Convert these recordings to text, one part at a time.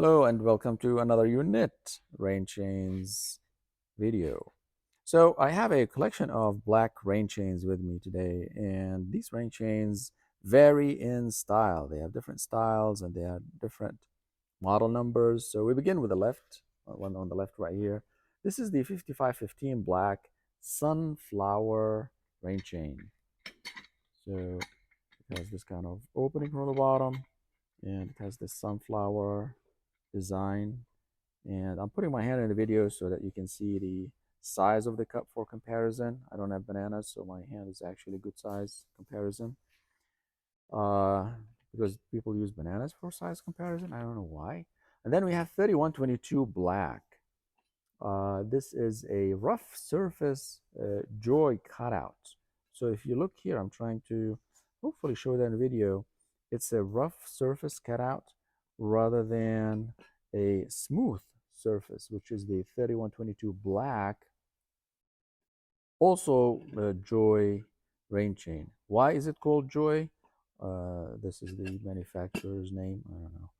Hello and welcome to another U-nitt Rain chains video. So I have a collection of black rain chains with me today, and these rain chains vary in style. They have different styles and they have different model numbers. So we begin with the left, one on the left right here. This is the 5515 black sunflower rain chain. So it has this kind of opening from the bottom, and it has this sunflower design. And I'm putting my hand in the video so that you can see the size of the cup for comparison. I don't have bananas, so my hand is actually a good size comparison. Because people use bananas for size comparison. I don't know why. And then we have 3122 black. This is a rough surface joy cutout. So if you look here, I'm trying to hopefully show that in the video. It's a rough surface cutout rather than a smooth surface, which is the 3122 black. Also Joy rain chain. Why is it called Joy? This is the manufacturer's name. I don't know.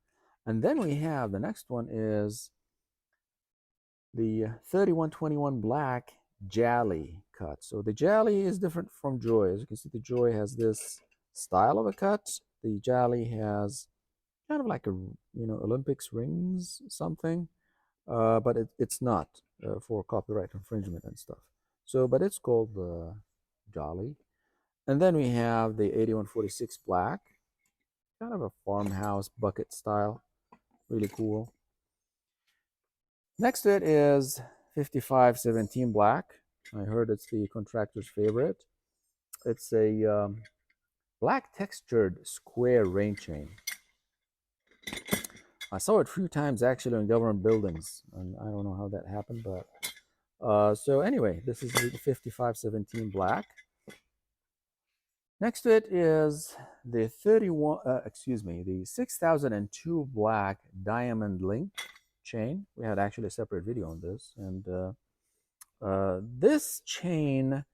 And then we have the next one is the 3121 black Jolly cut. So the Jolly is different from Joy. As you can see, the Joy has this style of a cut. The Jolly has kind of like a Olympics rings something, but it's not for copyright infringement and stuff. So, but it's called Jolly. And then we have the 8146 black, kind of a farmhouse bucket style, really cool. Next to it is 5517 black. I heard it's the contractor's favorite. It's a black textured square rain chain. I saw it a few times actually in government buildings, and I don't know how that happened, but so anyway, this is the 5517 black. Next to it is the the 6002 black diamond link chain. We had actually a separate video on this, and this chain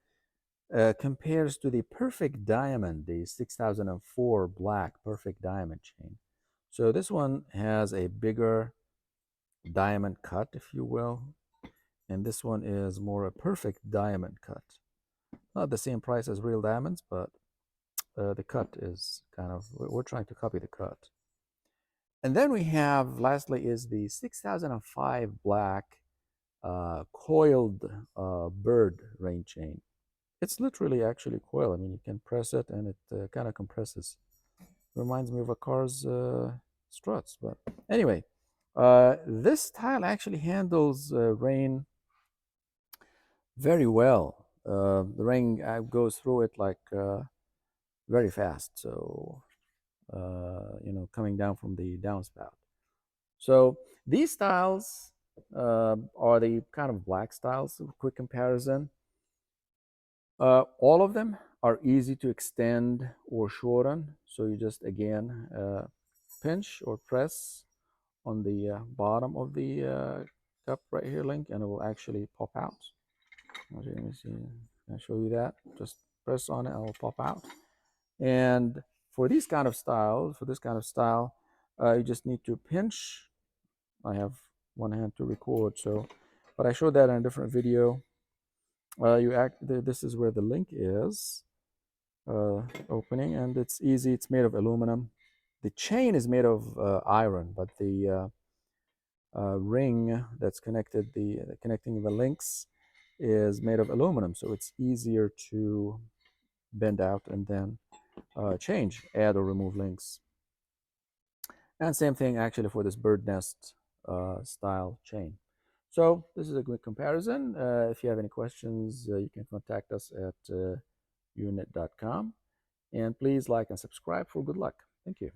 compares to the perfect diamond, the 6004 black perfect diamond chain. So this one has a bigger diamond cut, if you will, and this one is more a perfect diamond cut. Not the same price as real diamonds, but the cut is kind of, we're trying to copy the cut. And then we have, lastly, is the 6005 black coiled bird rain chain. It's literally actually coil. I mean, you can press it and it kind of compresses. Reminds me of a car's struts. But anyway, this tile actually handles rain very well. The rain goes through it like very fast. So, coming down from the downspout. So these styles are the kind of black styles. Quick comparison. All of them are easy to extend or shorten. So you just again pinch or press on the bottom of the cup right here, Link, and it will actually pop out. Let me see. I'll show you that. Just press on it, and it will pop out. And for these kind of styles, for this kind of style, you just need to pinch. I have one hand to record, so, but I showed that in a different video. This is where the link is opening, and it's easy. It's made of aluminum. The chain is made of iron, but the ring that's connecting the links is made of aluminum, so it's easier to bend out and then add or remove links. And same thing actually for this bird nest style chain. So this is a good comparison. If you have any questions, you can contact us at u-nitt.com. And please like and subscribe for good luck. Thank you.